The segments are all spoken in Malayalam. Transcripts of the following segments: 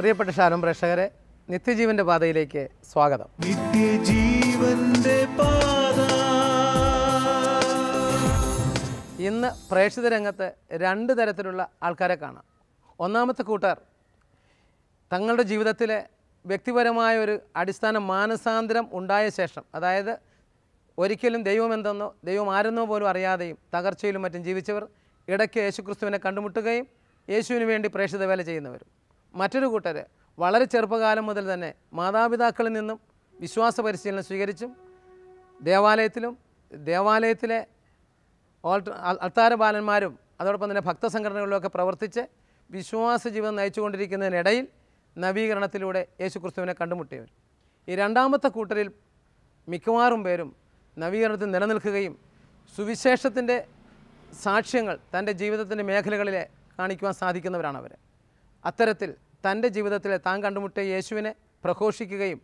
പ്രിയപ്പെട്ട ഷാലോം പ്രേക്ഷകരെ, നിത്യജീവൻ്റെ പാതയിലേക്ക് സ്വാഗതം. നിത്യജീവന്റെ പാത. ഇന്ന് പ്രേക്ഷിത രംഗത്ത് രണ്ട് തരത്തിലുള്ള ആൾക്കാരെ കാണാം. ഒന്നാമത്തെ കൂട്ടർ തങ്ങളുടെ ജീവിതത്തിലെ വ്യക്തിപരമായ ഒരു അടിസ്ഥാന മാനസാന്തരം ഉണ്ടായ ശേഷം, അതായത് ഒരിക്കലും ദൈവം എന്തെന്നോ ദൈവം ആരെന്നോ പോലും അറിയാതെയും തകർച്ചയിലും മറ്റും ജീവിച്ചവർ ഇടയ്ക്ക് യേശുക്രിസ്തുവിനെ കണ്ടുമുട്ടുകയും യേശുവിന് വേണ്ടി പ്രേക്ഷിത വേല ചെയ്യുന്നവരും. മറ്റൊരു കൂട്ടർ വളരെ ചെറുപ്പകാലം മുതൽ തന്നെ മാതാപിതാക്കളിൽ നിന്നും വിശ്വാസ പരിശീലനം സ്വീകരിച്ചും ദേവാലയത്തിലെ അൾത്താര ബാലന്മാരും അതോടൊപ്പം തന്നെ ഭക്തസംഘടനകളിലൊക്കെ പ്രവർത്തിച്ച് വിശ്വാസ ജീവിതം നയിച്ചുകൊണ്ടിരിക്കുന്നതിനിടയിൽ നവീകരണത്തിലൂടെ യേശുക്രിസ്തുവിനെ കണ്ടുമുട്ടിയവർ. ഈ രണ്ടാമത്തെ കൂട്ടരിൽ മിക്കവാറും പേരും നവീകരണത്തിൽ നിലനിൽക്കുകയും സുവിശേഷത്തിൻ്റെ സാക്ഷ്യങ്ങൾ തൻ്റെ ജീവിതത്തിൻ്റെ മേഖലകളിലെ കാണിക്കുവാൻ സാധിക്കുന്നവരാണ് അവർ. അത്തരത്തിൽ തൻ്റെ ജീവിതത്തിൽ താൻ കണ്ടുമുട്ടിയ യേശുവിനെ പ്രഘോഷിക്കുകയും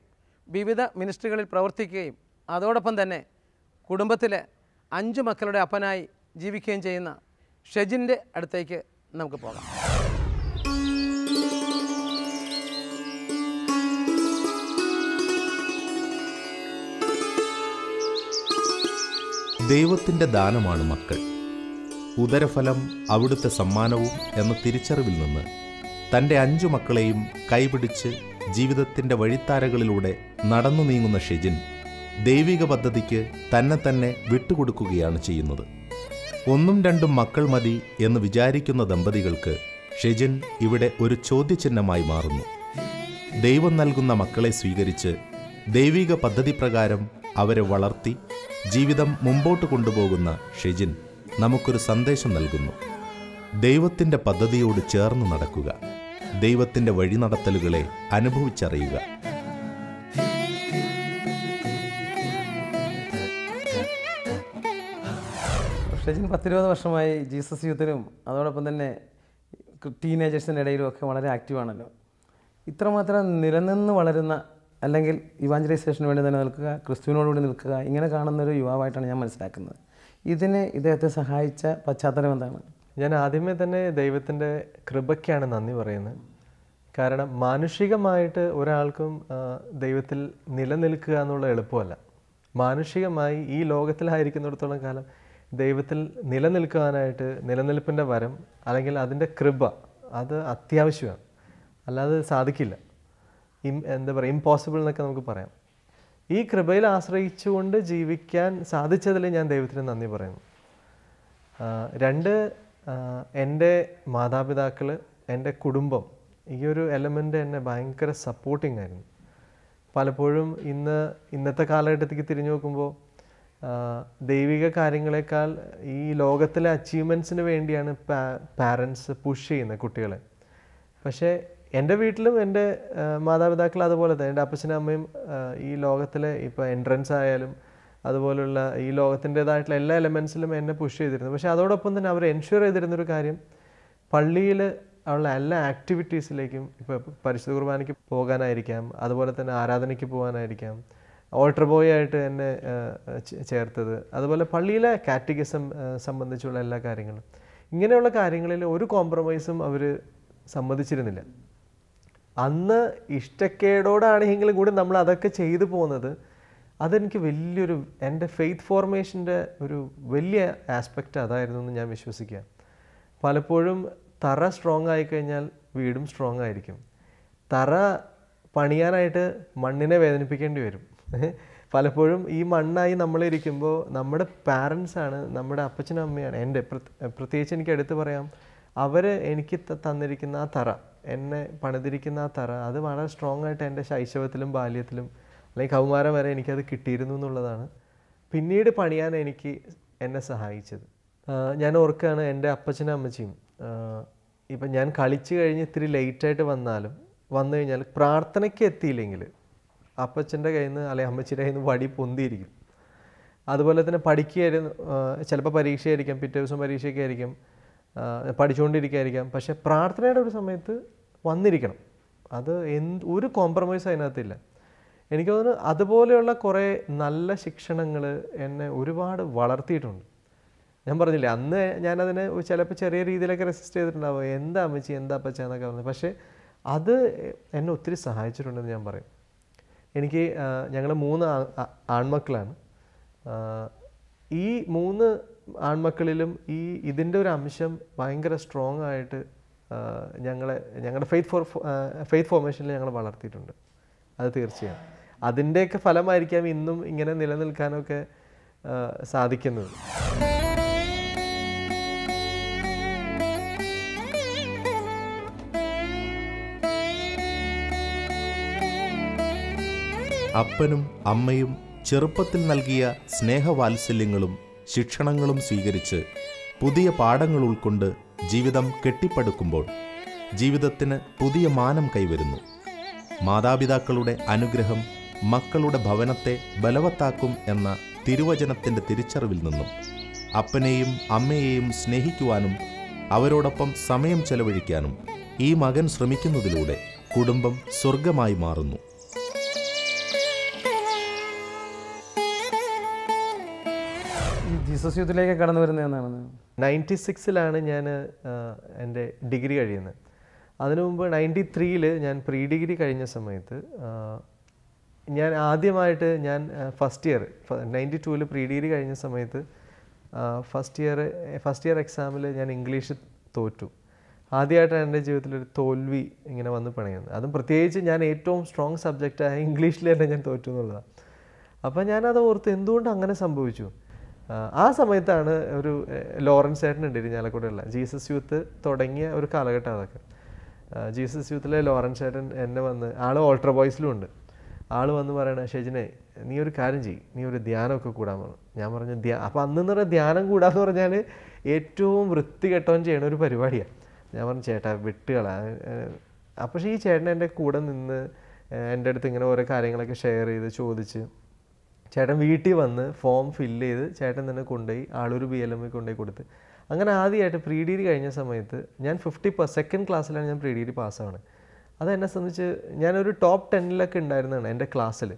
വിവിധ മിനിസ്ട്രികളിൽ പ്രവർത്തിക്കുകയും അതോടൊപ്പം തന്നെ കുടുംബത്തിലെ 5 മക്കളുടെ അപ്പനായി ജീവിക്കുകയും ചെയ്യുന്ന ഷെജിൻ്റെ അടുത്തേക്ക് നമുക്ക് പോകാം. ദൈവത്തിൻ്റെ ദാനമാണ് മക്കൾ. ഉദരഫലം അവിടുത്തെ സമ്മാനവും എന്ന തിരിച്ചറിവിൽ നിന്ന് തൻ്റെ 5 മക്കളെയും കൈപിടിച്ച് ജീവിതത്തിൻ്റെ വഴിത്താരകളിലൂടെ നടന്നു നീങ്ങുന്ന ഷെജിൻ ദൈവിക പദ്ധതിക്ക് തന്നെ വിട്ടുകൊടുക്കുകയാണ് ചെയ്യുന്നത്. 1ഉം 2ഉം മക്കൾ മതി എന്ന് വിചാരിക്കുന്ന ദമ്പതികൾക്ക് ഷെജിൻ ഇവിടെ ഒരു ചോദ്യചിഹ്നമായി മാറുന്നു. ദൈവം നൽകുന്ന മക്കളെ സ്വീകരിച്ച് ദൈവിക പദ്ധതി പ്രകാരം അവരെ വളർത്തി ജീവിതം മുമ്പോട്ട് കൊണ്ടുപോകുന്ന ഷെജിൻ നമുക്കൊരു സന്ദേശം നൽകുന്നു. ദൈവത്തിൻ്റെ പദ്ധതിയോട് ചേർന്ന് നടക്കുക, ദൈവത്തിൻ്റെ വഴിനടത്തലുകളെ അനുഭവിച്ചറിയുക. ഷെജിൻ 10-20 വർഷമായി ജീസസ് യൂത്തിലും അതോടൊപ്പം തന്നെ ടീനേജേഴ്സിൻ്റെ ഇടയിലും ഒക്കെ വളരെ ആക്റ്റീവാണല്ലോ. ഇത്രമാത്രം നിലനിന്ന് വളരുന്ന, അല്ലെങ്കിൽ ഇവാഞ്ചലൈസേഷന് വേണ്ടി തന്നെ നിൽക്കുക, ക്രിസ്തുവിനോടുകൂടി നിൽക്കുക, ഇങ്ങനെ കാണുന്നൊരു യുവാവായിട്ടാണ് ഞാൻ മനസ്സിലാക്കുന്നത്. ഇതിന് ഇദ്ദേഹത്തെ സഹായിച്ച പശ്ചാത്തലം എന്താണ്? ഞാൻ ആദ്യമേ തന്നെ ദൈവത്തിൻ്റെ കൃപയ്ക്കാണ് നന്ദി പറയുന്നത്. കാരണം മാനുഷികമായിട്ട് ഒരാൾക്കും ദൈവത്തിൽ നിലനിൽക്കുക എന്നുള്ള എളുപ്പമല്ല. മാനുഷികമായി ഈ ലോകത്തിലായിരിക്കുന്നിടത്തോളം കാലം ദൈവത്തിൽ നിലനിൽക്കാനായിട്ട് നിലനിൽപ്പിൻ്റെ വരം അല്ലെങ്കിൽ അതിൻ്റെ കൃപ അത് അത്യാവശ്യമാണ്, അല്ലാതെ സാധിക്കില്ല. എന്താ പറയുക, ഇമ്പോസിബിൾ എന്നൊക്കെ നമുക്ക് പറയാം. ഈ കൃപയിൽ ആശ്രയിച്ചുകൊണ്ട് ജീവിക്കാൻ സാധിച്ചതിൽ ഞാൻ ദൈവത്തിന് നന്ദി പറയുന്നു. 2, എൻ്റെ മാതാപിതാക്കൾ, എൻ്റെ കുടുംബം, ഈ ഒരു എലമെൻ്റ് എന്നെ ഭയങ്കര സപ്പോർട്ടിങ് ആയിരുന്നു. പലപ്പോഴും ഇന്നത്തെ കാലഘട്ടത്തേക്ക് തിരിഞ്ഞു നോക്കുമ്പോൾ ദൈവിക കാര്യങ്ങളെക്കാൾ ഈ ലോകത്തിലെ അച്ചീവ്മെൻറ്റ്സിന് വേണ്ടിയാണ് പാരൻസ് പുഷ് ചെയ്യുന്നത് കുട്ടികളെ. പക്ഷേ എൻ്റെ വീട്ടിലും എൻ്റെ മാതാപിതാക്കൾ അതുപോലെ തന്നെ, എൻ്റെ അപ്പച്ചനും അമ്മയും ഈ ലോകത്തിലെ ഇപ്പോൾ എൻട്രൻസ് ആയാലും അതുപോലുള്ള ഈ ലോകത്തിൻ്റേതായിട്ടുള്ള എല്ലാ എലമെൻസിലും എന്നെ പുഷ് ചെയ്തിരുന്നു. പക്ഷേ അതോടൊപ്പം തന്നെ അവർ എൻഷുർ ചെയ്തിരുന്നൊരു കാര്യം, പള്ളിയിൽ ഉള്ള എല്ലാ ആക്ടിവിറ്റീസിലേക്കും, ഇപ്പോൾ പരിശുദ്ധ കുർബാനയ്ക്ക് പോകാനായിരിക്കാം, അതുപോലെ തന്നെ ആരാധനയ്ക്ക് പോകാനായിരിക്കാം, ഓൾട്ടർ ബോയ് ആയിട്ട് എന്നെ ചേർത്തത്, അതുപോലെ പള്ളിയിലെ കാറ്റഗിസം സംബന്ധിച്ചുള്ള എല്ലാ കാര്യങ്ങളും, ഇങ്ങനെയുള്ള കാര്യങ്ങളിൽ ഒരു കോംപ്രമൈസും അവർ സമ്മതിച്ചിരുന്നില്ല. അന്ന് ഇഷ്ടക്കേടോടാണെങ്കിലും കൂടി നമ്മൾ അതൊക്കെ ചെയ്തു പോകുന്നത് അതെനിക്ക് വലിയൊരു, എൻ്റെ ഫെയ്ത്ത് ഫോർമേഷൻ്റെ ഒരു വലിയ ആസ്പെക്റ്റ് അതായിരുന്നു എന്ന് ഞാൻ വിശ്വസിക്കുക. പലപ്പോഴും തറ സ്ട്രോങ് ആയിക്കഴിഞ്ഞാൽ വീടും സ്ട്രോങ് ആയിരിക്കും. തറ പണിയാനായിട്ട് മണ്ണിനെ വേദനിപ്പിക്കേണ്ടി വരും. പലപ്പോഴും ഈ മണ്ണായി നമ്മളിരിക്കുമ്പോൾ നമ്മുടെ പാരൻസാണ്, നമ്മുടെ അപ്പച്ചനും അമ്മയാണ്, എൻ്റെ പ്രത്യേകിച്ച് എനിക്ക് എടുത്തു പറയാം, അവർ എനിക്ക് തന്നിരിക്കുന്ന ആ തറ, എന്നെ പണിതിരിക്കുന്ന ആ തറ, അത് വളരെ സ്ട്രോങ് ആയിട്ട് എൻ്റെ ശൈശവത്തിലും ബാല്യത്തിലും അല്ലെങ്കിൽ കൗമാരം വരെ എനിക്കത് കിട്ടിയിരുന്നു എന്നുള്ളതാണ് പിന്നീട് പണിയാൻ എന്നെ സഹായിച്ചത്. ഞാൻ ഓർക്കുകയാണ്, എൻ്റെ അപ്പച്ചനും അമ്മച്ചിയും ഇപ്പം ഞാൻ കളിച്ച് കഴിഞ്ഞ് ഇത്തിരി ലേറ്റായിട്ട് വന്നു കഴിഞ്ഞാൽ പ്രാർത്ഥനയ്ക്ക് എത്തിയില്ലെങ്കിൽ അപ്പച്ചൻ്റെ കയ്യിൽ നിന്ന് അല്ലെങ്കിൽ അമ്മച്ചിയുടെ കയ്യിൽ നിന്ന് വടി പൊന്തിയിരിക്കും. അതുപോലെ തന്നെ പഠിക്കുകയായിരുന്നു, ചിലപ്പോൾ പരീക്ഷയായിരിക്കാം, പിറ്റേ ദിവസം പരീക്ഷയൊക്കെ ആയിരിക്കും, പഠിച്ചുകൊണ്ടിരിക്കുകയായിരിക്കാം, പക്ഷേ പ്രാർത്ഥനയുടെ ഒരു സമയത്ത് വന്നിരിക്കണം. അത് ഒരു കോംപ്രമൈസ് അതിനകത്തില്ല. എനിക്ക് തോന്നുന്നു അതുപോലെയുള്ള കുറേ നല്ല ശിക്ഷണങ്ങൾ എന്നെ ഒരുപാട് വളർത്തിയിട്ടുണ്ട്. ഞാൻ പറഞ്ഞില്ലേ, അന്ന് ഞാനതിനെ ചിലപ്പോൾ ചെറിയ രീതിയിലൊക്കെ റെസിസ്റ്റ് ചെയ്തിട്ടുണ്ടാവും, എന്താ അമ്മച്ചി എന്താ അപ്പച്ച എന്നൊക്കെ പറഞ്ഞു. പക്ഷേ അത് എന്നെ ഒത്തിരി സഹായിച്ചിട്ടുണ്ടെന്ന് ഞാൻ പറയും. എനിക്ക് ഞങ്ങൾ 3 ആൺമക്കളാണ്. ഈ 3 ആൺമക്കളിലും ഇതിൻ്റെ ഒരു അംശം ഭയങ്കര സ്ട്രോങ് ആയിട്ട് ഞങ്ങളുടെ ഫെയ്ത്ത് ഫോർമേഷനിൽ ഞങ്ങൾ വളർത്തിയിട്ടുണ്ട്. അത് തീർച്ചയായും അതിൻ്റെയൊക്കെ ഫലമായിരിക്കാം ഇന്നും ഇങ്ങനെ നിലനിൽക്കാനൊക്കെ സാധിക്കുന്നത്. അപ്പനും അമ്മയും ചെറുപ്പത്തിൽ നൽകിയ സ്നേഹവാത്സല്യങ്ങളും ശിക്ഷണങ്ങളും സ്വീകരിച്ച് പുതിയ പാഠങ്ങൾ ഉൾക്കൊണ്ട് ജീവിതം കെട്ടിപ്പടുക്കുമ്പോൾ ജീവിതത്തിന് പുതിയ മാനം കൈവരുന്നു. മാതാപിതാക്കളുടെ അനുഗ്രഹം മക്കളുടെ ഭവനത്തെ ബലവത്താക്കും എന്ന തിരുവചനത്തിൻ്റെ തിരിച്ചറിവിൽ നിന്നും അപ്പനെയും അമ്മയെയും സ്നേഹിക്കുവാനും അവരോടൊപ്പം സമയം ചെലവഴിക്കാനും ഈ മകൻ ശ്രമിക്കുന്നതിലൂടെ കുടുംബം സ്വർഗമായി മാറുന്നു. ജീസസ് യൂത്തിലേക്ക് കടന്നു വരുന്നത് എന്നാണ് 96-ലാണ് ഞാൻ എൻ്റെ ഡിഗ്രി കഴിയുന്നത്. അതിനു മുമ്പ് 93-ൽ ഞാൻ പ്രീ ഡിഗ്രി കഴിഞ്ഞ സമയത്ത് ഞാൻ ആദ്യമായിട്ട് ഫസ്റ്റ് ഇയർ 92-ൽ പ്രീ ഡിഗ്രി കഴിഞ്ഞ സമയത്ത് ഫസ്റ്റ് ഇയർ എക്സാമിൽ ഞാൻ ഇംഗ്ലീഷ് തോറ്റു. ആദ്യമായിട്ടാണ് എൻ്റെ ജീവിതത്തിലൊരു തോൽവി ഇങ്ങനെ വന്ന് പണിയുന്നത്. അതും പ്രത്യേകിച്ച് ഞാൻ ഏറ്റവും സ്ട്രോങ് സബ്ജക്റ്റായ ഇംഗ്ലീഷിൽ തന്നെ ഞാൻ തോറ്റു എന്നുള്ളതാണ്. അപ്പോൾ ഞാനത് ഓർത്ത് എന്തുകൊണ്ട് അങ്ങനെ സംഭവിച്ചു. ആ സമയത്താണ് ഒരു ലോറൻസ് ചേട്ടനുണ്ട് ഇരിഞ്ഞാലക്കുടയുള്ള ജീസസ് യൂത്ത് തുടങ്ങിയ ഒരു കാലഘട്ടം. അതൊക്കെ ജീസസ് യൂത്തിലെ ലോറൻസ് ചേട്ടൻ എന്നെ വന്ന്, ആൾ ഓൾട്ടർ ബോയ്സിലും ഉണ്ട്, ആൾ വന്ന് പറയണ, ഷെജിനെ നീ ഒരു കാര്യം ചെയ്യും, നീ ഒരു ധ്യാനമൊക്കെ കൂടാൻ പറഞ്ഞു. ഞാൻ പറഞ്ഞു അപ്പോൾ അന്നെന്ന് പറഞ്ഞാൽ ധ്യാനം കൂടാന്ന് പറഞ്ഞാൽ ഏറ്റവും വൃത്തികെട്ടവൻ ചെയ്യണ ഒരു പരിപാടിയാണ്. ഞാൻ പറഞ്ഞു ചേട്ടാ വിട്ടുകളാ. പക്ഷേ ഈ ചേട്ടൻ എൻ്റെ കൂടെ നിന്ന് എൻ്റെ അടുത്ത് ഇങ്ങനെ ഓരോ കാര്യങ്ങളൊക്കെ ഷെയർ ചെയ്ത് ചോദിച്ച് ചേട്ടൻ വീട്ടിൽ വന്ന് ഫോം ഫില്ല് ചെയ്ത് ചേട്ടൻ തന്നെ കൊണ്ടുപോയി ആളൊരു BLM കൊണ്ടുപോയി കൊടുത്ത്. അങ്ങനെ ആദ്യമായിട്ട് പ്രീ ഡിഗ്രി കഴിഞ്ഞ സമയത്ത് ഞാൻ 50% ക്ലാസ്സിലാണ് ഞാൻ പ്രീ ഡിഗ്രി പാസ്സാണ്. അതെന്നെ സംബന്ധിച്ച് ഞാനൊരു ടോപ്പ് 10-ലൊക്കെ ഉണ്ടായിരുന്നതാണ് എൻ്റെ ക്ലാസ്സിൽ,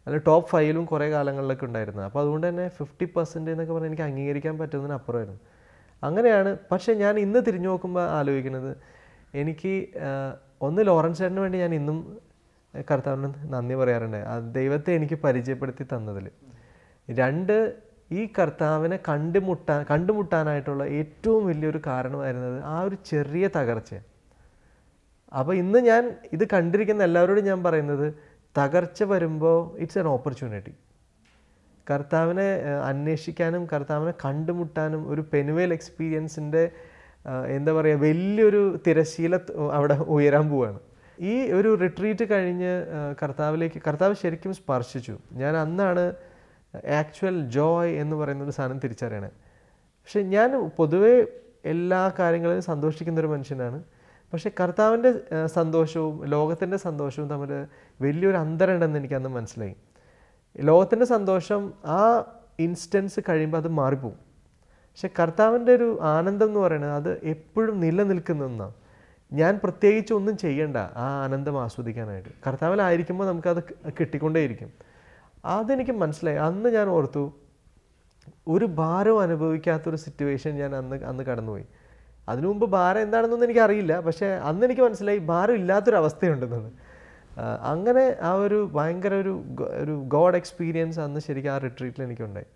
അല്ല ടോപ്പ് 5-ലും കുറേ കാലങ്ങളിലൊക്കെ ഉണ്ടായിരുന്നത്. അപ്പോൾ അതുകൊണ്ട് തന്നെ 50% എന്നൊക്കെ പറഞ്ഞാൽ എനിക്ക് അംഗീകരിക്കാൻ പറ്റുന്നതിന് അപ്പുറമായിരുന്നു. അങ്ങനെയാണ്. പക്ഷേ ഞാൻ ഇന്ന് തിരിഞ്ഞു നോക്കുമ്പോൾ ആലോചിക്കുന്നത്, എനിക്ക് ഒന്ന് ലോറൻസ് ചേട്ടന് വേണ്ടി ഞാൻ ഇന്നും കർത്താവിന് നന്ദി പറയാറുണ്ട്, ആ ദൈവത്തെ എനിക്ക് പരിചയപ്പെടുത്തി തന്നതിൽ. 2, ഈ കർത്താവിനെ കണ്ടുമുട്ടാനായിട്ടുള്ള ഏറ്റവും വലിയൊരു കാരണമായിരുന്നത് ആ ഒരു ചെറിയ തകർച്ച. അപ്പോൾ ഇന്ന് ഞാൻ ഇത് കണ്ടിരിക്കുന്ന എല്ലാവരോടും ഞാൻ പറയുന്നത്, തകർച്ച വരുമ്പോൾ ഇറ്റ്സ് ആൻ ഓപ്പർച്യൂണിറ്റി. കർത്താവിനെ അന്വേഷിക്കാനും കർത്താവിനെ കണ്ടുമുട്ടാനും ഒരു പെനുവേൽ എക്സ്പീരിയൻസിൻ്റെ എന്താ പറയുക വലിയൊരു തിരശ്ശീല അവിടെ ഉയരാൻ പോവുകയാണ്. ഈ ഒരു റിട്രീറ്റ് കഴിഞ്ഞ് കർത്താവ് ശരിക്കും സ്പർശിച്ചു. ഞാൻ അന്നാണ് ആക്ച്വൽ ജോയ് എന്ന് പറയുന്നൊരു സാധനം തിരിച്ചറിയണേ. പക്ഷെ ഞാൻ പൊതുവേ എല്ലാ കാര്യങ്ങളിലും സന്തോഷിക്കുന്നൊരു മനുഷ്യനാണ്. പക്ഷെ കർത്താവിൻ്റെ സന്തോഷവും ലോകത്തിൻ്റെ സന്തോഷവും തമ്മിൽ വലിയൊരു അന്തരമുണ്ടെന്ന് എനിക്കന്ന് മനസ്സിലായി. ലോകത്തിൻ്റെ സന്തോഷം ആ ഇൻസ്റ്റൻസ് കഴിയുമ്പോൾ അത് മാറിപ്പോവും. പക്ഷെ കർത്താവിൻ്റെ ഒരു ആനന്ദം എന്ന് പറയുന്നത് അത് എപ്പോഴും നിലനിൽക്കുന്നതാണ്. ഞാൻ പ്രത്യേകിച്ച് ഒന്നും ചെയ്യണ്ട ആ ആനന്ദം ആസ്വദിക്കാനായിട്ട്. കർത്താവിലായിരിക്കുമ്പോൾ നമുക്കത് കിട്ടിക്കൊണ്ടേയിരിക്കും. അതെനിക്ക് മനസ്സിലായി. അന്ന് ഞാൻ ഓർത്തു, ഒരു ഭാരവും അനുഭവിക്കാത്തൊരു സിറ്റുവേഷൻ ഞാൻ അന്ന് കടന്നുപോയി. അതിനു മുമ്പ് ഭാരം എന്താണെന്നൊന്നും എനിക്കറിയില്ല. പക്ഷേ അന്ന് എനിക്ക് മനസ്സിലായി ഭാരം ഇല്ലാത്തൊരവസ്ഥയുണ്ടെന്നത്. അങ്ങനെ ആ ഒരു ഭയങ്കര ഒരു ഗോഡ് എക്സ്പീരിയൻസ് അന്ന് ശരിക്കും ആ റിട്രീറ്റിൽ എനിക്കുണ്ടായി.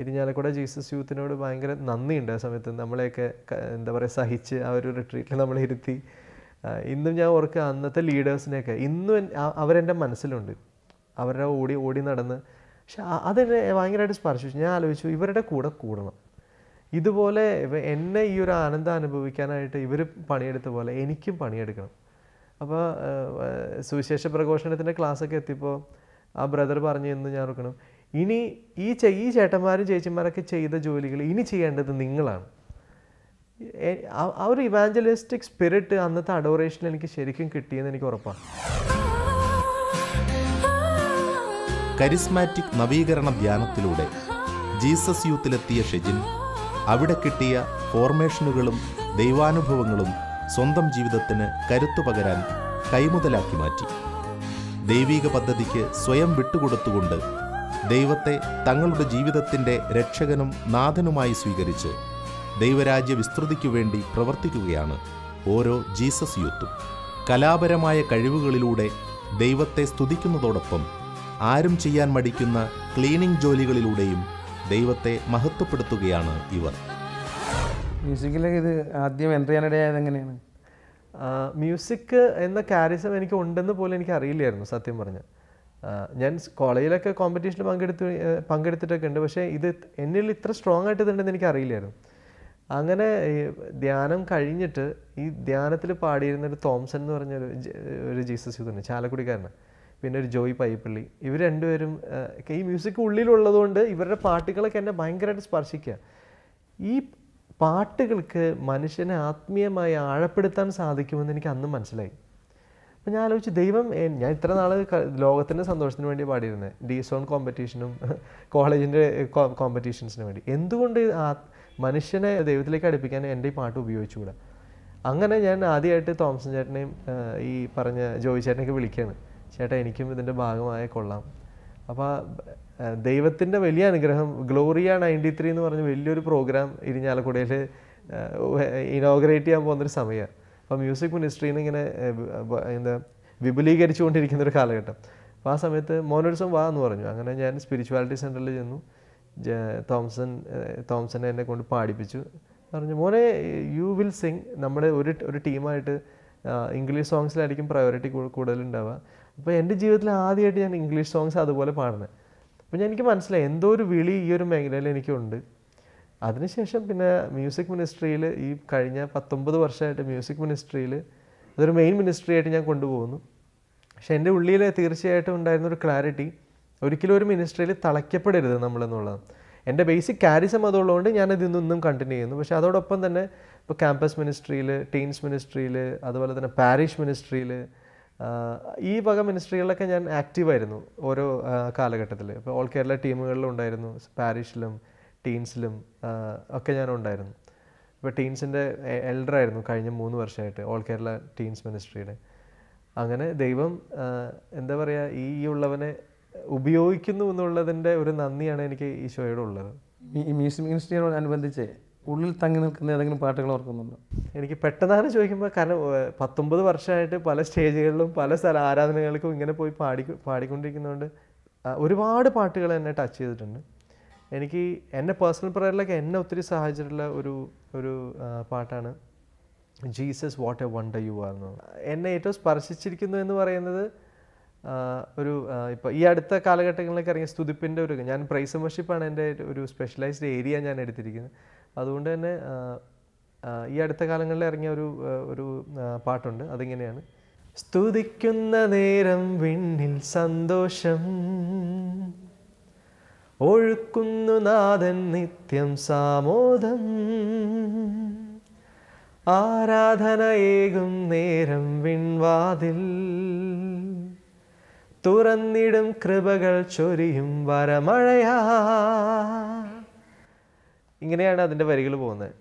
ഇരിഞ്ഞാലക്കുട ജീസസ് യൂത്തിനോട് ഭയങ്കര നന്ദിയുണ്ട്. ആ സമയത്ത് നമ്മളെയൊക്കെ എന്താ പറയുക സഹിച്ച് ആ ഒരു റിട്രീറ്റിൽ നമ്മളെ ഇരുത്തി. ഇന്നും ഞാൻ ഓർക്കുക അന്നത്തെ ലീഡേഴ്സിനെയൊക്കെ ഇന്നും അവരെൻ്റെ മനസ്സിലുണ്ട്. അവരുടെ ഓടി നടന്ന്. പക്ഷെ അതെന്നെ ഭയങ്കരമായിട്ട് സ്പർശിച്ചു. ഞാൻ ആലോചിച്ചു, ഇവരുടെ കൂടെ കൂടണം. ഇതുപോലെ എന്നെ ഈ ഒരു ആനന്ദം അനുഭവിക്കാനായിട്ട് ഇവർ പണിയെടുത്ത പോലെ എനിക്കും പണിയെടുക്കണം. അപ്പോൾ സുവിശേഷ പ്രഘോഷണത്തിൻ്റെ ക്ലാസ്സൊക്കെ എത്തിയപ്പോൾ ആ ബ്രദർ പറഞ്ഞു എന്ന് ഞാൻ ഓർക്കണം, ഇനി ഈ ചേട്ടന്മാരും ചേച്ചിമാരൊക്കെ ചെയ്ത ജോലികൾ ഇനി ചെയ്യേണ്ടത് നിങ്ങളാണ്. ആ ഒരു ഇവാഞ്ചലിസ്റ്റിക് സ്പിരിറ്റ് അന്നത്തെ അഡോറേഷനിൽ എനിക്ക് ശരിക്കും കിട്ടിയെന്ന് എനിക്ക് ഉറപ്പാണ്. കരിസ്മാറ്റിക് നവീകരണ ധ്യാനത്തിലൂടെ ജീസസ് യൂത്തിലെത്തിയ ഷെജിൻ അവിടെ കിട്ടിയ ഫോർമേഷനുകളും ദൈവാനുഭവങ്ങളും സ്വന്തം ജീവിതത്തിന് കരുത്തു പകരാൻ കൈമുതലാക്കി മാറ്റി. ദൈവീക പദ്ധതിക്ക് സ്വയം വിട്ടുകൊടുത്തുകൊണ്ട് ദൈവത്തെ തങ്ങളുടെ ജീവിതത്തിൻ്റെ രക്ഷകനും നാഥനുമായി സ്വീകരിച്ച് ദൈവരാജ്യ വിസ്തൃതിക്കു വേണ്ടി പ്രവർത്തിക്കുകയാണ് ഓരോ ജീസസ് യൂത്തും. കലാപരമായ കഴിവുകളിലൂടെ ദൈവത്തെ സ്തുതിക്കുന്നതോടൊപ്പം ആരും ചെയ്യാൻ മടിക്കുന്ന ക്ലീനിംഗ് ജോലികളിലൂടെയും ദൈവത്തെ മഹത്വപ്പെടുത്തുകയാണ് ഇവർ. മ്യൂസിക്കിലേക്ക് ഇത് ആദ്യം എൻ്റർ ചെയ്യാനിടയായത് എങ്ങനെയാണ്? മ്യൂസിക് എന്ന കാരിസം എനിക്ക് ഉണ്ടെന്ന് പോലും എനിക്ക് അറിയില്ലായിരുന്നു സത്യം പറഞ്ഞാൽ. ഞാൻ കോളേജിലൊക്കെ കോമ്പറ്റീഷനിൽ പങ്കെടുത്തിട്ടൊക്കെ ഉണ്ട്, പക്ഷേ ഇത് എന്നിൽ ഇത്ര സ്ട്രോങ് ആയിട്ട് ഇതുണ്ടെന്ന് എനിക്ക് അറിയില്ലായിരുന്നു. അങ്ങനെ ധ്യാനം കഴിഞ്ഞിട്ട് ഈ ധ്യാനത്തിൽ പാടിയിരുന്നൊരു തോംസൺ എന്ന് പറഞ്ഞൊരു ജീസസ് യൂത്ത് ഉണ്ട്, ചാലക്കുടിക്കാരനാണ്. പിന്നെ ഒരു ജോയ് പൈപ്പള്ളി. ഇവർ രണ്ടുപേരും ഈ മ്യൂസിക് ഉള്ളിലുള്ളതുകൊണ്ട് ഇവരുടെ പാട്ടുകളൊക്കെ എന്നെ ഭയങ്കരമായിട്ട് സ്പർശിക്കുക. ഈ പാട്ടുകൾക്ക് മനുഷ്യനെ ആത്മീയമായി ആഴപ്പെടുത്താൻ സാധിക്കുമെന്ന് എനിക്ക് അന്ന് മനസ്സിലായി. അപ്പം ഞാൻ ആലോചിച്ചു, ദൈവം, ഞാൻ ഇത്ര നാൾ ലോകത്തിൻ്റെ സന്തോഷത്തിന് വേണ്ടി പാടിയിരുന്നത്, ഡി-സോൺ കോമ്പറ്റീഷനും കോളേജിൻ്റെ കോമ്പറ്റീഷൻസിന് വേണ്ടി. എന്തുകൊണ്ട് മനുഷ്യനെ ദൈവത്തിലേക്ക് അടുപ്പിക്കാൻ എൻ്റെ ഈ പാട്ട് ഉപയോഗിച്ചുകൂടാ? അങ്ങനെ ഞാൻ ആദ്യമായിട്ട് തോംസൺ ചേട്ടനെയും ഈ പറഞ്ഞ ജോയി ചേട്ടനെയൊക്കെ വിളിക്കുകയാണ്. ചേട്ടാ, എനിക്കും ഇതിൻ്റെ ഭാഗമായ കൊള്ളാം. അപ്പോൾ ദൈവത്തിൻ്റെ വലിയ അനുഗ്രഹം, ഗ്ലോറിയ 93 എന്ന് പറഞ്ഞ വലിയൊരു പ്രോഗ്രാം ഇരിഞ്ഞാലക്കുടയിൽ ഇനോഗ്രേറ്റ് ചെയ്യാൻ പോകുന്നൊരു സമയമാണ്. അപ്പോൾ മ്യൂസിക് മിനിസ്ട്രീന്ന് ഇങ്ങനെ വിപുലീകരിച്ചുകൊണ്ടിരിക്കുന്നൊരു കാലഘട്ടം. അപ്പോൾ ആ സമയത്ത് മോനൊരു ദിവസം വാ എന്ന് പറഞ്ഞു. അങ്ങനെ ഞാൻ സ്പിരിച്വാലിറ്റി സെൻറ്ററിൽ ചെന്നു. തോംസനെ എന്നെ കൊണ്ട് പാടിപ്പിച്ചു. പറഞ്ഞു, മോനെ യു വിൽ സിങ്. നമ്മുടെ ഒരു ടീമായിട്ട് ഇംഗ്ലീഷ് സോങ്സിലായിരിക്കും പ്രയോറിറ്റി കൂടുതലുണ്ടാവുക. അപ്പോൾ എൻ്റെ ജീവിതത്തിൽ ആദ്യമായിട്ട് ഞാൻ ഇംഗ്ലീഷ് സോങ്സ് അതുപോലെ പാടുന്നത്. അപ്പോൾ എനിക്ക് മനസ്സിലായി എന്തോ ഒരു വിളി ഈ ഒരു മേഖലയിൽ എനിക്കുണ്ട്. അതിനുശേഷം പിന്നെ മ്യൂസിക് മിനിസ്ട്രിയിൽ ഈ കഴിഞ്ഞ 19 വർഷമായിട്ട് മ്യൂസിക് മിനിസ്ട്രിയിൽ അതൊരു മെയിൻ മിനിസ്ട്രി ആയിട്ട് ഞാൻ കൊണ്ടുപോകുന്നു. പക്ഷേ എൻ്റെ ഉള്ളിൽ തീർച്ചയായിട്ടും ഉണ്ടായിരുന്നൊരു ക്ലാരിറ്റി, ഒരിക്കലും ഒരു മിനിസ്ട്രിയിൽ തളയ്ക്കപ്പെടരുത് നമ്മളെന്നുള്ളത്. എൻ്റെ ബേസിക് കാരിസം അതുള്ളതുകൊണ്ട് ഞാനത് ഇന്നും കണ്ടിന്യൂ ചെയ്യുന്നു. പക്ഷേ അതോടൊപ്പം തന്നെ ഇപ്പോൾ ക്യാമ്പസ് മിനിസ്ട്രിയിൽ, ടീൻസ് മിനിസ്ട്രിയിൽ, അതുപോലെ തന്നെ പാരിഷ് മിനിസ്ട്രിയിൽ, ഈ വക മിനിസ്ട്രികളിലൊക്കെ ഞാൻ ആക്റ്റീവായിരുന്നു ഓരോ കാലഘട്ടത്തിൽ. ഇപ്പോൾ ഓൾ കേരള ടീമുകളിലും ഉണ്ടായിരുന്നു, പാരിഷിലും ടീൻസിലും ഒക്കെ ഞാൻ ഉണ്ടായിരുന്നു. ഇപ്പോൾ ടീൻസിൻ്റെ എൽഡറായിരുന്നു കഴിഞ്ഞ 3 വർഷമായിട്ട് ഓൾ കേരള ടീൻസ് മിനിസ്ട്രിയുടെ. അങ്ങനെ ദൈവം എന്താ പറയുക, ഈ ഉള്ളവനെ ഉപയോഗിക്കുന്നു എന്നുള്ളതിൻ്റെ ഒരു നന്ദിയാണ് എനിക്ക് ഈശോയോട് ഉള്ളത്. ഈ മ്യൂസിക് മിനിസ്ട്രിയോടനുബന്ധിച്ച് ഉള്ളിൽ തങ്ങി നിൽക്കുന്ന ഏതെങ്കിലും പാട്ടുകൾ ഓർക്കുന്നുണ്ടോ? എനിക്ക് പെട്ടെന്നാണ് ചോദിക്കുമ്പോൾ, കാരണം 19 വർഷമായിട്ട് പല സ്റ്റേജുകളിലും പല ആരാധനകൾക്കും ഇങ്ങനെ പോയി പാടിക്കൊണ്ടിരിക്കുന്നതുകൊണ്ട് ഒരുപാട് പാട്ടുകൾ എന്നെ ടച്ച് ചെയ്തിട്ടുണ്ട്. എനിക്ക് എൻ്റെ പേഴ്സണൽ പ്രയറിലൊക്കെ എന്നെ ഒത്തിരി സഹായിച്ചിട്ടുള്ള ഒരു പാട്ടാണ് Jesus what A wonder you are എന്ന്. എന്നെ ഏറ്റവും സ്പർശിച്ചിരിക്കുന്നു എന്ന് പറയുന്നത് ഇപ്പോൾ ഈ അടുത്ത കാലഘട്ടങ്ങളിലൊക്കെ ഇറങ്ങിയ സ്തുതിപ്പിൻ്റെ ഞാൻ പ്രൈസ് ആൻഡ് വർഷിപ്പാണ് എൻ്റെ ഒരു സ്പെഷ്യലൈസ്ഡ് ഏരിയ ഞാൻ എടുത്തിരിക്കുന്നത്. അതുകൊണ്ട് തന്നെ ഈ അടുത്ത കാലങ്ങളിൽ ഇറങ്ങിയ ഒരു പാട്ടുണ്ട്. അതിങ്ങനെയാണ്: സ്തുതിക്കുന്ന നേരം വിണ്ണിൽ സന്തോഷം, ഒഴുക്കുന്നു നാഥൻ നിത്യം സാമോദം, ആരാധനയേകും നേരം വിൺവാതിൽ, തുറന്നിടും കൃപകൾ ചൊരിയും വരമഴയാ. ഇങ്ങനെയാണ് അതിൻ്റെ വരികൾ പോകുന്നത്.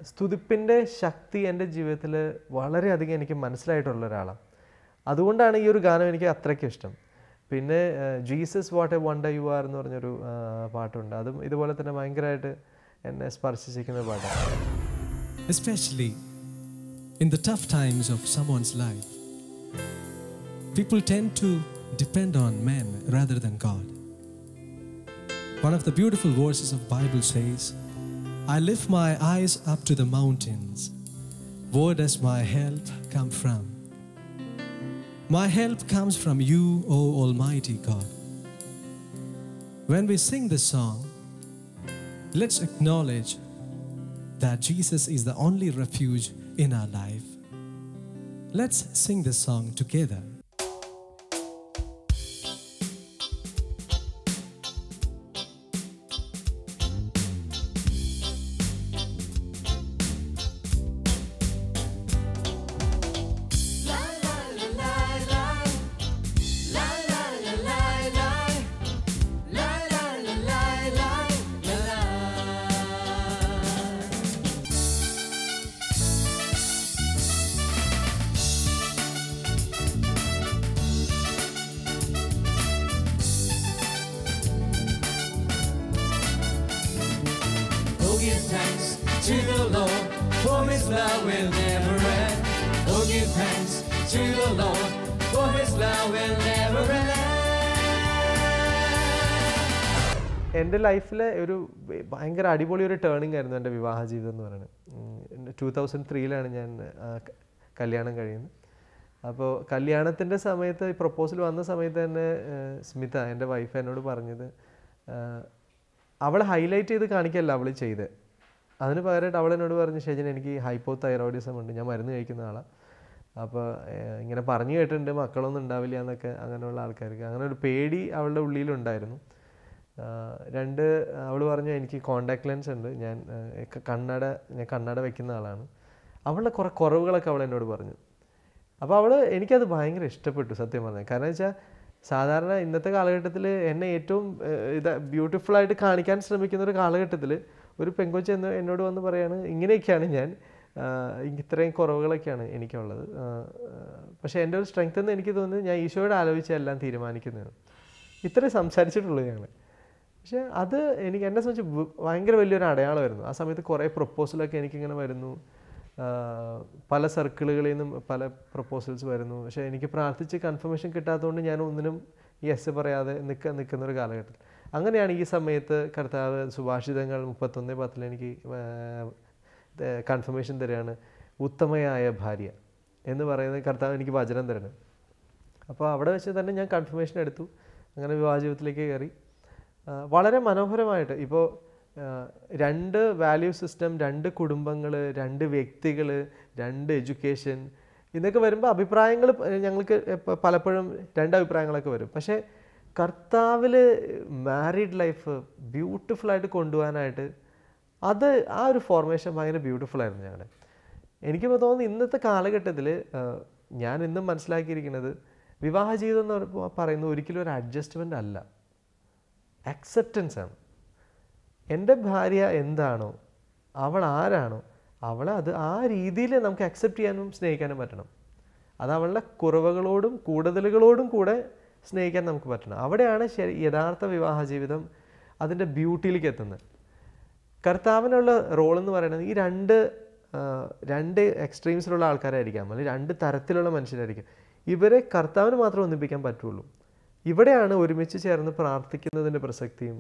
സ്തുതിപ്പിൻ്റെ ശക്തി എൻ്റെ ജീവിതത്തിൽ വളരെയധികം എനിക്ക് മനസ്സിലായിട്ടുള്ള ഒരാളാണ്. അതുകൊണ്ടാണ് ഈ ഒരു ഗാനം എനിക്ക് അത്രയ്ക്ക് ഇഷ്ടം. പിന്നെ Jesus what A wonder you are എന്ന് പറഞ്ഞൊരു പാട്ടുണ്ട്. അതും ഇതുപോലെ തന്നെ ഭയങ്കരമായിട്ട് എന്നെ സ്പർശിച്ചിരിക്കുന്ന പാട്ടാണ്. Especially in the tough times of someone's life, people tend to depend on men rather than God. One of the beautiful verses of Bible says, I lift my eyes up to the mountains. Where does my help come from? My help comes from you, O Almighty God. When we sing this song, let's acknowledge that Jesus is the only refuge in our life. Let's sing this song together. give thanks to the Lord, for His love will never end. Oh, give thanks to the Lord, for His love will never end. എൻ്റെ ലൈഫിലെ ഒരു ഭയങ്കര അടിപൊളി ഒരു ടേണിംഗ് ആയിരുന്നു എൻ്റെ വിവാഹ ജീവിതം എന്ന് പറയുന്നത്. 2003 ഞാൻ കല്യാണം കഴിയുന്നത്. അപ്പോൾ കല്യാണത്തിൻ്റെ സമയത്ത് ഈ പ്രപ്പോസൽ വന്ന സമയത്ത് തന്നെ സ്മിത എൻ്റെ വൈഫ് എന്നോട് പറഞ്ഞത്, അവളെ ഹൈലൈറ്റ് ചെയ്ത് കാണിക്കല്ല അവൾ ചെയ്ത്. അതിന് പകരമായിട്ട് അവൾ എന്നോട് പറഞ്ഞു, ഷെജിൻ എനിക്ക് ഹൈപ്പോതൈറോയിഡിസം ഉണ്ട്, ഞാൻ മരുന്ന് കഴിക്കുന്ന ആളാണ്. അപ്പോൾ ഇങ്ങനെ പറഞ്ഞു കേട്ടിട്ടുണ്ട് മക്കളൊന്നും ഉണ്ടാവില്ല എന്നൊക്കെ അങ്ങനെയുള്ള ആൾക്കാർക്ക്. അങ്ങനെ ഒരു പേടി അവളുടെ ഉള്ളിലുണ്ടായിരുന്നു. അവൾ പറഞ്ഞു എനിക്ക് കോണ്ടാക്ട് ലെൻസ് ഉണ്ട്, ഞാൻ കണ്ണട വയ്ക്കുന്ന ആളാണ്. അവളുടെ കുറേ കുറവുകളൊക്കെ അവൾ എന്നോട് പറഞ്ഞു. അപ്പോൾ എനിക്കത് ഭയങ്കര ഇഷ്ടപ്പെട്ടു സത്യം പറഞ്ഞത്. കാരണം വെച്ചാൽ സാധാരണ ഇന്നത്തെ കാലഘട്ടത്തിൽ എന്നെ ഏറ്റവും ബ്യൂട്ടിഫുള്ളായിട്ട് കാണിക്കാൻ ശ്രമിക്കുന്ന ഒരു കാലഘട്ടത്തിൽ ഒരു പെങ്കൊച്ച് എന്നോട് വന്ന് പറയാണ് ഇങ്ങനെയൊക്കെയാണ് ഞാൻ, ഇത്രയും കുറവുകളൊക്കെയാണ് എനിക്കുള്ളത്. പക്ഷേ എൻ്റെ ഒരു സ്ട്രെങ്ത് എന്ന് എനിക്ക് തോന്നുന്നത് ഞാൻ ഈശോയോട് ആലോചിച്ച് എല്ലാം തീരുമാനിക്കുന്നതാണ്. ഇത്രയും സംസാരിച്ചിട്ടുള്ളൂ ഞങ്ങൾ. പക്ഷേ അത് എന്നെ സംബന്ധിച്ച് ഭയങ്കര വലിയൊരു അടയാളമായിരുന്നു. ആ സമയത്ത് കുറേ പ്രപ്പോസലൊക്കെ എനിക്കിങ്ങനെ വരുന്നു, പല സർക്കിളുകളിൽ നിന്നും പല പ്രപ്പോസൽസ് വരുന്നു. പക്ഷേ എനിക്ക് പ്രാർത്ഥിച്ച് കൺഫർമേഷൻ കിട്ടാത്തതുകൊണ്ട് ഞാൻ ഒന്നിനും യെസ് പറയാതെ നിൽക്കുന്നൊരു കാലഘട്ടത്തിൽ. അങ്ങനെയാണ് ഈ സമയത്ത് കർത്താവ് സുഭാഷിതങ്ങൾ 31:10 എനിക്ക് കൺഫർമേഷൻ തരികയാണ്, ഉത്തമയായ ഭാര്യ എന്ന് പറയുന്നത് കർത്താവ് എനിക്ക് വചനം തരണം. അപ്പോൾ അവിടെ വെച്ച് തന്നെ ഞാൻ കൺഫർമേഷൻ എടുത്തു. അങ്ങനെ വിവാഹ ജീവിതത്തിലേക്ക് കയറി. വളരെ മനോഹരമായിട്ട് ഇപ്പോൾ 2 വാല്യൂ സിസ്റ്റം, 2 കുടുംബങ്ങൾ, 2 വ്യക്തികൾ, 2 എഡ്യൂക്കേഷൻ ഇതൊക്കെ വരുമ്പോൾ അഭിപ്രായങ്ങൾ ഞങ്ങൾക്ക് പലപ്പോഴും 2 അഭിപ്രായങ്ങളൊക്കെ വരും. പക്ഷേ കർത്താവിൽ മാരീഡ് ലൈഫ് ബ്യൂട്ടിഫുള്ളായിട്ട് കൊണ്ടുപോകാനായിട്ട് ആ ഒരു ഫോർമേഷൻ ഭയങ്കര ബ്യൂട്ടിഫുള്ളായിരുന്നു ഞങ്ങളുടെ. എനിക്കിപ്പോൾ തോന്നുന്നു ഇന്നത്തെ കാലഘട്ടത്തിൽ ഞാൻ ഇന്നും മനസ്സിലാക്കിയിരിക്കുന്നത് വിവാഹ ജീവിതം എന്ന് പറയുന്നത് ഒരിക്കലും ഒരു അഡ്ജസ്റ്റ്മെൻ്റ് അല്ല, അക്സെപ്റ്റൻസ് ആണ്. എൻ്റെ ഭാര്യ എന്താണോ, അവൾ ആരാണോ, അവളെ ആ രീതിയിൽ നമുക്ക് അക്സെപ്റ്റ് ചെയ്യാനും സ്നേഹിക്കാനും പറ്റണം. അത് അവളുടെ കുറവുകളോടും കൂടുതലുകളോടും കൂടെ സ്നേഹിക്കാൻ നമുക്ക് പറ്റണം. അവിടെയാണ് യഥാർത്ഥ വിവാഹ ജീവിതം അതിൻ്റെ ബ്യൂട്ടിയിലേക്ക് എത്തുന്നത്. കർത്താവിനുള്ള റോളെന്ന് പറയുന്നത് ഈ രണ്ട് എക്സ്ട്രീംസിലുള്ള ആൾക്കാരായിരിക്കാം, അല്ലെങ്കിൽ 2 തരത്തിലുള്ള മനുഷ്യരായിരിക്കും. ഇവരെ കർത്താവിന് മാത്രം ഒന്നിപ്പിക്കാൻ പറ്റുള്ളൂ. ഇവിടെയാണ് ഒരുമിച്ച് ചേർന്ന് പ്രാർത്ഥിക്കുന്നതിൻ്റെ പ്രസക്തിയും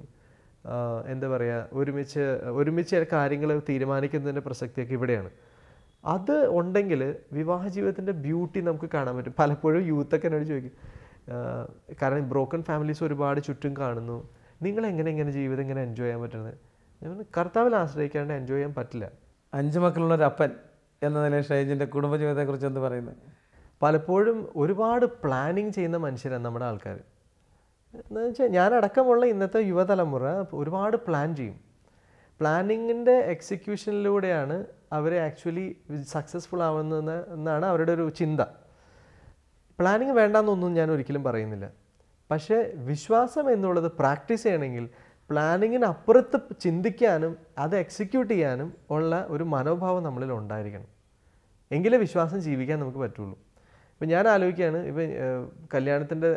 എന്താ പറയുക ഒരുമിച്ച് കാര്യങ്ങൾ തീരുമാനിക്കുന്നതിൻ്റെ പ്രസക്തിയൊക്കെ ഇവിടെയാണ്. അത് ഉണ്ടെങ്കിൽ വിവാഹ ജീവിതത്തിൻ്റെ ബ്യൂട്ടി നമുക്ക് കാണാൻ പറ്റും. പലപ്പോഴും യൂത്തൊക്കെ എന്നോട് ചോദിക്കും, കാരണം ബ്രോക്കൺ ഫാമിലീസ് ഒരുപാട് ചുറ്റും കാണുന്നു, നിങ്ങളെങ്ങനെ ജീവിതം ഇങ്ങനെ എൻജോയ് ചെയ്യാൻ പറ്റുന്നത്? ഞാൻ കർത്താവിൽ ആശ്രയിക്കാണ്ട് എൻജോയ് ചെയ്യാൻ പറ്റില്ല. 5 മക്കളുള്ളൊരു അപ്പൻ എന്ന നിലയിൽ ഷൈജിൻ്റെ കുടുംബജീവിതത്തെക്കുറിച്ച് എന്ത് പറയുന്നത്? പലപ്പോഴും ഒരുപാട് പ്ലാനിങ് ചെയ്യുന്ന മനുഷ്യരാണ് നമ്മുടെ ആൾക്കാർ. എന്ന് വെച്ചാൽ ഞാനടക്കമുള്ള ഇന്നത്തെ യുവതലമുറ ഒരുപാട് പ്ലാൻ ചെയ്യും. പ്ലാനിങ്ങിൻ്റെ എക്സിക്യൂഷനിലൂടെയാണ് അവർ ആക്ച്വലി സക്സസ്ഫുൾ ആവുന്നതെന്നാണ് അവരുടെ ഒരു ചിന്ത. പ്ലാനിങ് വേണ്ടാന്നൊന്നും ഞാൻ ഒരിക്കലും പറയുന്നില്ല. പക്ഷേ വിശ്വാസം എന്നുള്ളത് പ്രാക്ടീസ് ചെയ്യണമെങ്കിൽ പ്ലാനിങ്ങിന് അപ്പുറത്ത് ചിന്തിക്കാനും അത് എക്സിക്യൂട്ട് ചെയ്യാനും ഉള്ള ഒരു മനോഭാവം നമ്മളിൽ ഉണ്ടായിരിക്കണം. എങ്കിലേ വിശ്വാസം ജീവിക്കാൻ നമുക്ക് പറ്റുള്ളൂ. ഇപ്പം ഞാൻ ആലോചിക്കുകയാണ്, ഇപ്പം കല്യാണത്തിൻ്റെ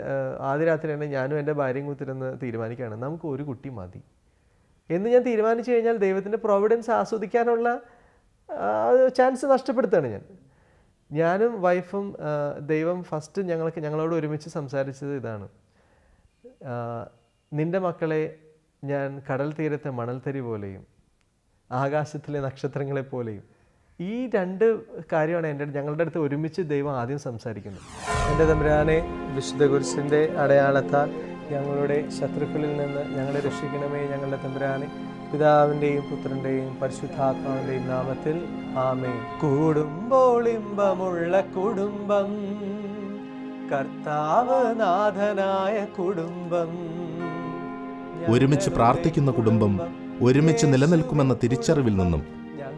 ആദ്യ രാത്രിയാണ് ഞാനും എൻ്റെ ഭാര്യയും കൂത്തിരുന്ന് തീരുമാനിക്കുകയാണ് നമുക്ക് ഒരു കുട്ടി മതി എന്ന് ഞാൻ തീരുമാനിച്ചു കഴിഞ്ഞാൽ ദൈവത്തിൻ്റെ പ്രൊവിഡൻസ് ആസ്വദിക്കാനുള്ള ചാൻസ് നഷ്ടപ്പെടുത്തുകയാണ് ഞാനും വൈഫും. ദൈവം ഫസ്റ്റ് ഞങ്ങളോട് ഒരുമിച്ച് സംസാരിച്ചത് ഇതാണ്, നിൻ്റെ മക്കളെ ഞാൻ കടൽ തീരത്തെ മണൽത്തരി പോലെയും ആകാശത്തിലെ നക്ഷത്രങ്ങളെപ്പോലെയും. ഈ 2 കാര്യമാണ് ഞങ്ങളുടെ അടുത്ത് ഒരുമിച്ച് ദൈവം ആദ്യം സംസാരിക്കുന്നത്. എൻ്റെ തമ്പുരാനെ, വിശുദ്ധ കുരിശിൻ്റെ അടയാളത്താൽ ഞങ്ങളുടെ ശത്രുക്കളിൽ നിന്ന് ഞങ്ങളെ രക്ഷിക്കണമേ. ഞങ്ങളുടെ തമ്പുരാനെ, പിതാവിൻ്റെയും പുത്രൻ്റെയും പരിശുദ്ധാത്മാവിൻ്റെയും നാമത്തിൽ ആമേൻ. കൂടുമ്പോൾ ഇമ്പമുള്ള കുടുംബം, കർത്താവ് നാഥനായ കുടുംബം. ഒരുമിച്ച് പ്രാർത്ഥിക്കുന്ന കുടുംബം ഒരുമിച്ച് നിലനിൽക്കുമെന്ന തിരിച്ചറിവിൽ നിന്നും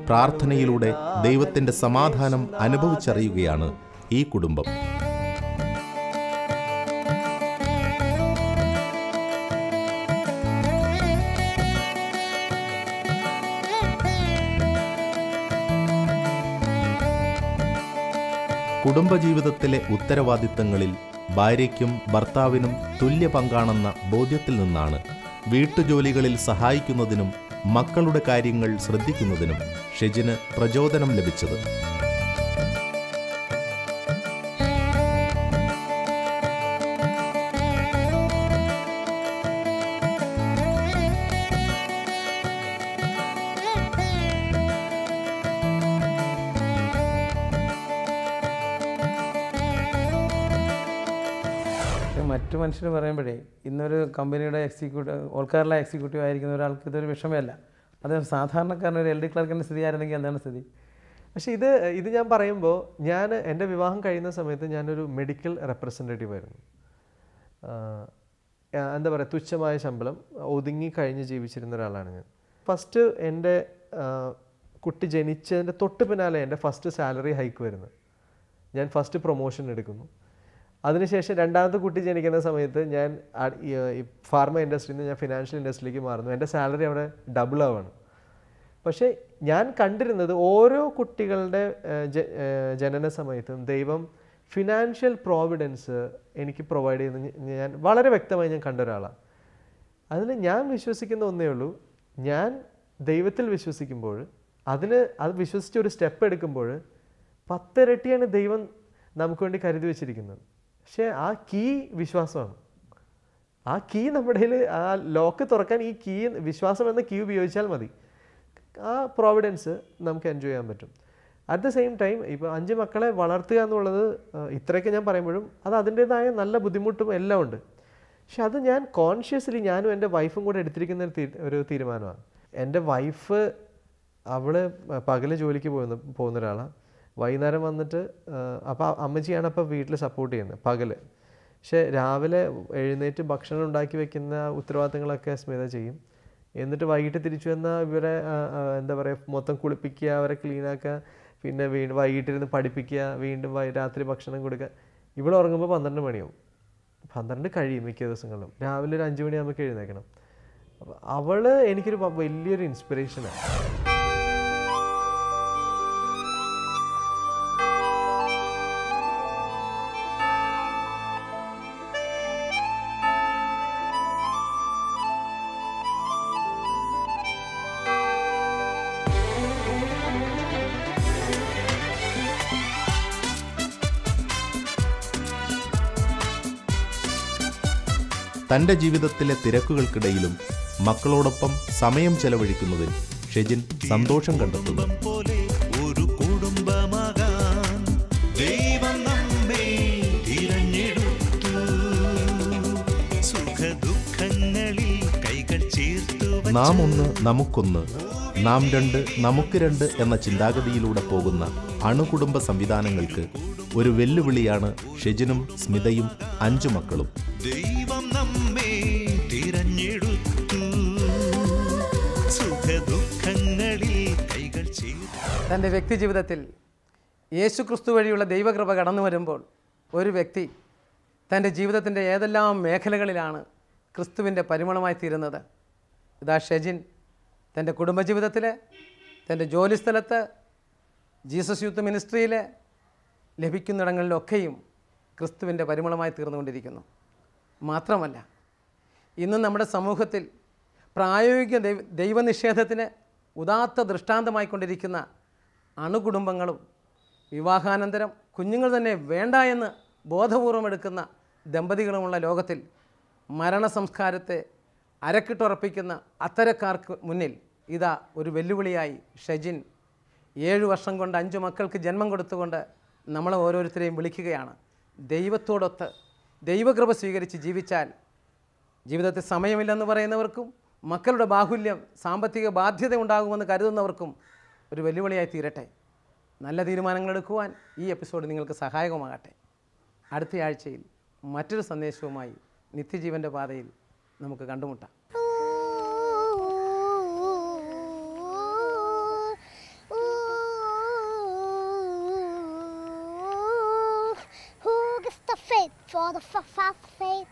പ്രാർത്ഥനയിലൂടെ ദൈവത്തിൻ്റെ സമാധാനം അനുഭവിച്ചറിയുകയാണ് ഈ കുടുംബം. കുടുംബജീവിതത്തിലെ ഉത്തരവാദിത്തങ്ങളിൽ ഭാര്യയ്ക്കും ഭർത്താവിനും തുല്യ പങ്കാണെന്ന ബോധ്യത്തിൽ നിന്നാണ് വീട്ടുജോലികളിൽ സഹായിക്കുന്നതിനും മക്കളുടെ കാര്യങ്ങൾ ശ്രദ്ധിക്കുന്നതിനും ഷെജിന് പ്രചോദനം ലഭിച്ചത്. മറ്റു മനുഷ്യർ പറയുമ്പോഴേ ഇന്നൊരു കമ്പനിയുടെ ഓൾ കേരള എക്സിക്യൂട്ടീവ് ആയിരിക്കുന്ന ഒരാൾക്ക് ഇതൊരു വിഷമമല്ല. അത് സാധാരണക്കാരൻ ഒരു LD ക്ലർക്കിൻ്റെ സ്ഥിതി ആയിരുന്നെങ്കിൽ എന്താണ് സ്ഥിതി? പക്ഷേ ഇത് ഞാൻ പറയുമ്പോൾ എൻ്റെ വിവാഹം കഴിയുന്ന സമയത്ത് ഞാനൊരു മെഡിക്കൽ റെപ്രസെൻറ്റേറ്റീവ് ആയിരുന്നു. എന്താ പറയുക, തുച്ഛമായ ശമ്പളം ഒതുങ്ങി കഴിഞ്ഞ് ജീവിച്ചിരുന്ന ഒരാളാണ് ഞാൻ. ഫസ്റ്റ് എൻ്റെ കുട്ടി ജനിച്ചതിൻ്റെ തൊട്ട് പിന്നാലെ എൻ്റെ ഫസ്റ്റ് സാലറി ഹൈക്ക് വരുന്നത്. ഞാൻ ഫസ്റ്റ് പ്രൊമോഷൻ എടുക്കുന്നു. അതിനുശേഷം രണ്ടാമത്തെ കുട്ടി ജനിക്കുന്ന സമയത്ത് ഞാൻ ഈ ഫാർമ ഇൻഡസ്ട്രിയിൽ നിന്ന് ഞാൻ ഫിനാൻഷ്യൽ ഇൻഡസ്ട്രിയിലേക്ക് മാറുന്നു. എൻ്റെ സാലറി അവിടെ ഡബിൾ ആവാണ്. പക്ഷേ ഞാൻ കണ്ടിരുന്നത് ഓരോ കുട്ടികളുടെ ജനന സമയത്തും ദൈവം ഫിനാൻഷ്യൽ പ്രോവിഡൻസ് എനിക്ക് പ്രൊവൈഡ് ചെയ്യുന്ന ഞാൻ വളരെ വ്യക്തമായി ഞാൻ കണ്ട ഒരാളാണ്. അതിൽ ഞാൻ വിശ്വസിക്കുന്ന ഒന്നേ ഉള്ളൂ, ഞാൻ ദൈവത്തിൽ വിശ്വസിക്കുമ്പോൾ അത് വിശ്വസിച്ച് ഒരു സ്റ്റെപ്പ് എടുക്കുമ്പോൾ 10 ഇരട്ടിയാണ് ദൈവം നമുക്ക് വേണ്ടി കരുതി വെച്ചിരിക്കുന്നത്. പക്ഷേ ആ കീ വിശ്വാസമാണ്. ആ കീ നമ്മുടെ കയ്യിൽ, ആ ലോക്ക് തുറക്കാൻ ഈ കീ, വിശ്വാസം എന്ന കീ ഉപയോഗിച്ചാൽ മതി. ആ പ്രോവിഡൻസ് നമുക്ക് എൻജോയ് ചെയ്യാൻ പറ്റും. അറ്റ് ദ സെയിം ടൈം ഇപ്പോൾ 5 മക്കളെ വളർത്തുക എന്നുള്ളത് ഇത്രയൊക്കെ ഞാൻ പറയുമ്പോഴും അത് അതിൻ്റേതായ നല്ല ബുദ്ധിമുട്ടും എല്ലാം ഉണ്ട്. പക്ഷെ അത് ഞാൻ കോൺഷ്യസ്ലി ഞാനും എൻ്റെ വൈഫും കൂടെ എടുത്തിരിക്കുന്ന ഒരു തീരുമാനമാണ്. എൻ്റെ വൈഫ് അവൾ പകല് ജോലിക്ക് പോകുന്ന ഒരാളാണ്. വൈകുന്നേരം വന്നിട്ട് അപ്പോൾ അമ്മച്ചിയാണ് അപ്പോൾ വീട്ടിൽ സപ്പോർട്ട് ചെയ്യുന്നത് പകല്. പക്ഷേ രാവിലെ എഴുന്നേറ്റ് ഭക്ഷണം ഉണ്ടാക്കി വെക്കുന്ന ഉത്തരവാദിത്തങ്ങളൊക്കെ സ്മിത ചെയ്യും. എന്നിട്ട് വൈകിട്ട് തിരിച്ചു വന്നാൽ ഇവരെ എന്താ പറയുക മൊത്തം കുളിപ്പിക്കുക, അവരെ ക്ലീനാക്കുക, പിന്നെ വീണ്ടും വൈകിട്ടിരുന്ന് പഠിപ്പിക്കുക, വീണ്ടും രാത്രി ഭക്ഷണം കൊടുക്കുക. ഇവിടെ ഉറങ്ങുമ്പോൾ 12 മണിയാവും. 12 കഴിയും മിക്ക ദിവസങ്ങളിലും. രാവിലെ ഒരു 5 മണിയാകുമ്പോൾ എഴുന്നേക്കണം. അപ്പോൾ അവൾ എനിക്കൊരു വലിയൊരു ഇൻസ്പിറേഷനാണ്. തൻ്റെ ജീവിതത്തിലെ തിരക്കുകൾക്കിടയിലും മക്കളോടൊപ്പം സമയം ചെലവഴിക്കുന്നതിൽ ഷെജിൻ സന്തോഷം കണ്ടെത്തുന്നു. ഒരു കുടുംബമാകാൻ ദൈവം നമ്മെ തിരഞ്ഞെടുത്തു. സുഖദുഃഖങ്ങളിൽ കൈകൾ ചേർത്തു. നാം ഒന്ന് നമുക്കൊന്ന്, നാം രണ്ട് നമുക്ക് രണ്ട് എന്ന ചിന്താഗതിയിലൂടെ പോകുന്ന അണുകുടുംബ സംവിധാനങ്ങൾക്ക് ഒരു വെല്ലുവിളിയാണ് ഷെജിനും സ്മിതയും 5 മക്കളും. ദൈവം നമ്മെ തിരഞ്ഞെടുത്തു. സുഖദുഃഖങ്ങളിൽ കൈകൾ ചേർത്തു. തൻ്റെ വ്യക്തി ജീവിതത്തിൽ യേശു ക്രിസ്തു വഴിയുള്ള ദൈവകൃപ കടന്നു വരുമ്പോൾ ഒരു വ്യക്തി തൻ്റെ ജീവിതത്തിൻ്റെ ഏതെല്ലാം മേഖലകളിലാണ് ക്രിസ്തുവിൻ്റെ പരിമളമായി തീരുന്നത്. ഇതാ ഷെജിൻ തൻ്റെ കുടുംബജീവിതത്തിൽ, തൻ്റെ ജോലിസ്ഥലത്ത്, ജീസസ് യൂത്ത് മിനിസ്ട്രിയിൽ ലഭിക്കുന്നിടങ്ങളിലൊക്കെയും ക്രിസ്തുവിൻ്റെ പരിമളമായി തീർന്നുകൊണ്ടിരിക്കുന്നു. മാത്രമല്ല, ഇന്ന് നമ്മുടെ സമൂഹത്തിൽ പ്രായോഗിക ദൈവനിഷേധത്തിന് ഉദാത്ത ദൃഷ്ടാന്തമായിക്കൊണ്ടിരിക്കുന്ന അണുകുടുംബങ്ങളും വിവാഹാനന്തരം കുഞ്ഞുങ്ങൾ തന്നെ വേണ്ട എന്ന് ബോധപൂർവം എടുക്കുന്ന ദമ്പതികളുമുള്ള ലോകത്തിൽ മരണസംസ്കാരത്തെ അരക്കിട്ടുറപ്പിക്കുന്ന അത്തരക്കാർക്ക് മുന്നിൽ ഇതാ ഒരു വെല്ലുവിളിയായി ഷെജിൻ 7 വർഷം കൊണ്ട് 5 മക്കൾക്ക് ജന്മം കൊടുത്തുകൊണ്ട് നമ്മളെ ഓരോരുത്തരെയും വിളിക്കുകയാണ്. ദൈവത്തോടൊത്ത് ദൈവകൃപ സ്വീകരിച്ച് ജീവിച്ചാൽ ജീവിതത്തിൽ സമയമില്ലെന്ന് പറയുന്നവർക്കും മക്കളുടെ ബാഹുല്യം, സാമ്പത്തിക ബാധ്യത ഉണ്ടാകുമെന്ന് കരുതുന്നവർക്കും ഒരു വെല്ലുവിളിയായി തീരട്ടെ. നല്ല തീരുമാനങ്ങൾ എടുക്കുവാൻ ഈ എപ്പിസോഡ് നിങ്ങൾക്ക് സഹായകമാകട്ടെ. അടുത്ത ആഴ്ചയിൽ മറ്റൊരു സന്ദേശവുമായി നിത്യജീവൻ്റെ പാതയിൽ നമുക്ക് കണ്ടുമുട്ടാം. For the faith,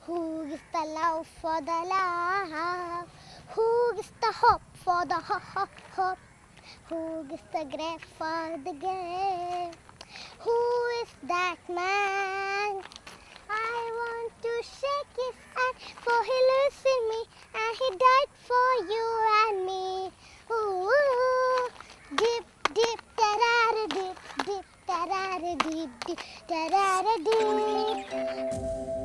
who is the love for the love, who is the hope for the hope, who is the grave for the grave, who is that man? I want to shake his hand, for he lives in me and he died for you and me. Ooh, dip dip tarara dip dip tarara dip dip tarara dip.